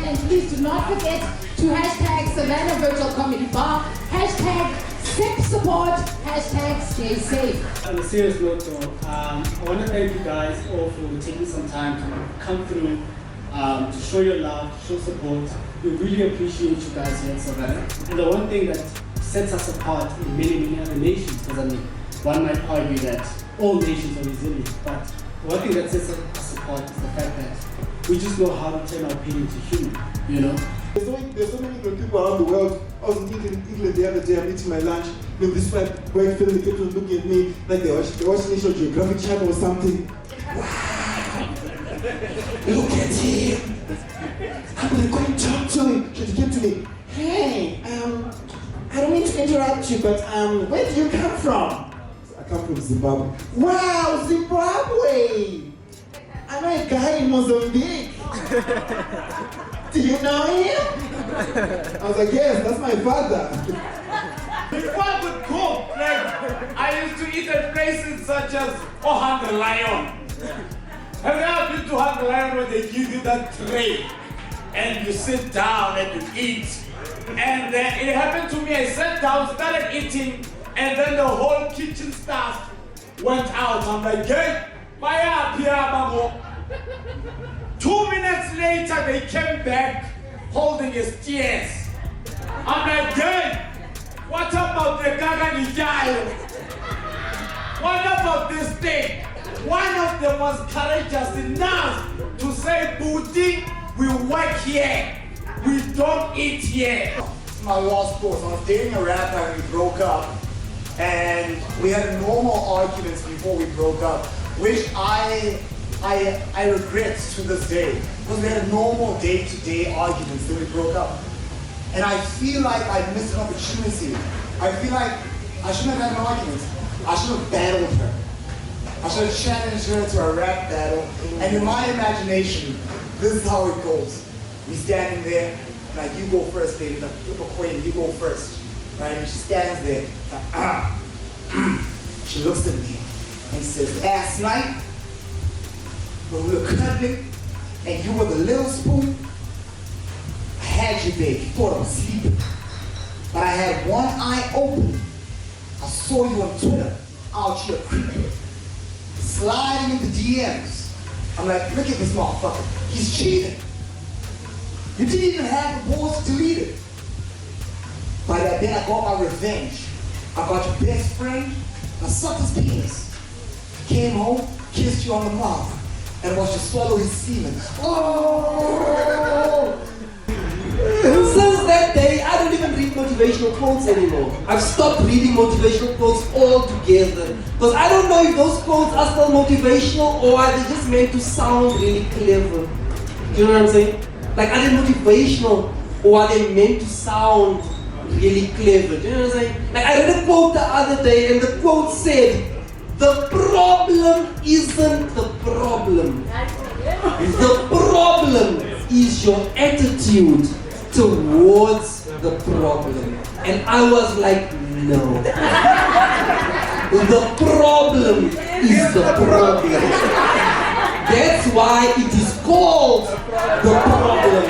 and please do not forget to hashtag Savanna Virtual Comedy Bar, hashtag SIP support, hashtag stay safe. On a serious note though, I want to thank you guys all for taking some time to come through, to show your love, show support. We really appreciate you guys here at Savanna. And the one thing that sets us apart in many other nations, because I mean, one might argue that all nations are resilient, but one thing that sets us apart is the fact that we just know how to turn our pain into humor, you know? There's so many good people around the world. I was in England the other day, I'm eating my lunch. You know, this white family kept on looking at me like they're watching National Geographic Channel or something. Wow! Look at him! I'm gonna go and talk to him. She came to me. Hey, I don't mean to interrupt you, but where do you come from? I come from Zimbabwe. Wow, Zimbabwe! I know a guy in Mozambique. Do you know him? I was like, yes, that's my father. Before I could cook, like, I used to eat at places such as Hungry Lion. Have you ever been to Hungry Lion where they give you that tray and you sit down and you eat? And then it happened to me, I sat down, started eating, and then the whole kitchen staff went out. I'm like, hey, Maya, Pia, Bango. 2 minutes later, they came back holding his tears. I'm like, hey, what about the Gaganijayo? What about this thing? One of them was courageous enough to say, Booty, we work here. We don't eat here. My last course, I was dating a rapper and we broke up. And we had normal arguments before we broke up, which I regret to this day. Because we had normal day-to-day arguments, then we broke up. And I feel like I missed an opportunity. I feel like I shouldn't have had an argument. I should have battled her. I should have challenged her to a rap battle. And in my imagination, this is how it goes. We standing there, like, you go first, baby. Like, flip a coin, you go first. Right? And she stands there. Like, She looks at me and says, last night, when we were cuddling, and you were the little spoon, I had you there. You thought I was sleeping. But I had one eye open. I saw you on Twitter, out here creeping, sliding into DMs. I'm like, look at this motherfucker. He's cheating. You didn't even have the balls to delete it. But then I got my revenge. I got your best friend, I sucked his penis. Came home, kissed you on the mouth, and watched you swallow his semen. Oh! Since that day, I don't even read motivational quotes anymore. I've stopped reading motivational quotes altogether. Because I don't know if those quotes are still motivational or are they just meant to sound really clever. Do you know what I'm saying? Like, are they motivational or are they meant to sound really clever? Do you know what I'm saying? Like, I read a quote the other day and the quote said, the problem isn't the problem. The problem is your attitude towards the problem. And I was like, no. The problem is the problem. That's why it is called the problem.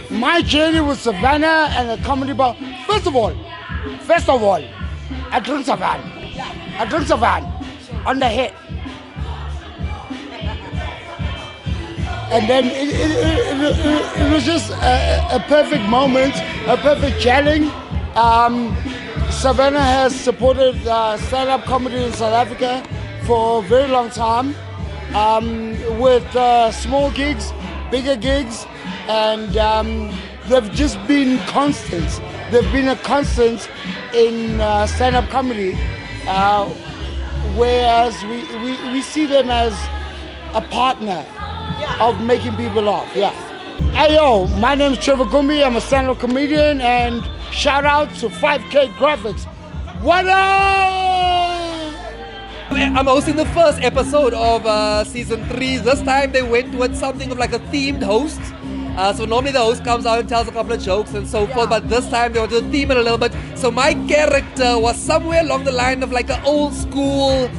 My journey with Savanna and the comedy bar. First of all, I drink Savanna. I drink Savanna on the head. And then it was just a perfect moment, a perfect challenge. Savanna has supported stand-up comedy in South Africa for a very long time, with small gigs, bigger gigs, and they've just been constants. They've been a constant in stand-up comedy, whereas we see them as a partner of making people laugh. Yeah. Hey yo, my name is Trevor Gumbi. I'm a stand-up comedian, and shout out to 5K Graphics. What up? I'm hosting the first episode of season 3. This time they went with something of like a themed host. So normally the host comes out and tells a couple of jokes and so forth, but this time they wanted to theme it a little bit. So my character was somewhere along the line of like an old school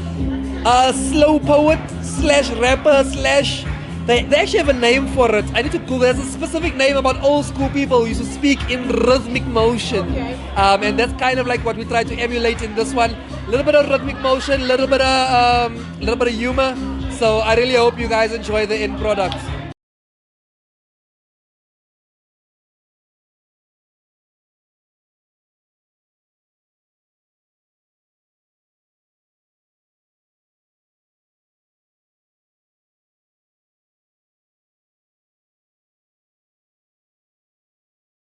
slow poet slash rapper slash... They actually have a name for it. I need to Google. There's a specific name about old school people who used to speak in rhythmic motion. Okay. And that's kind of like what we try to emulate in this one. A little bit of rhythmic motion, a little bit of humor. So I really hope you guys enjoy the end product.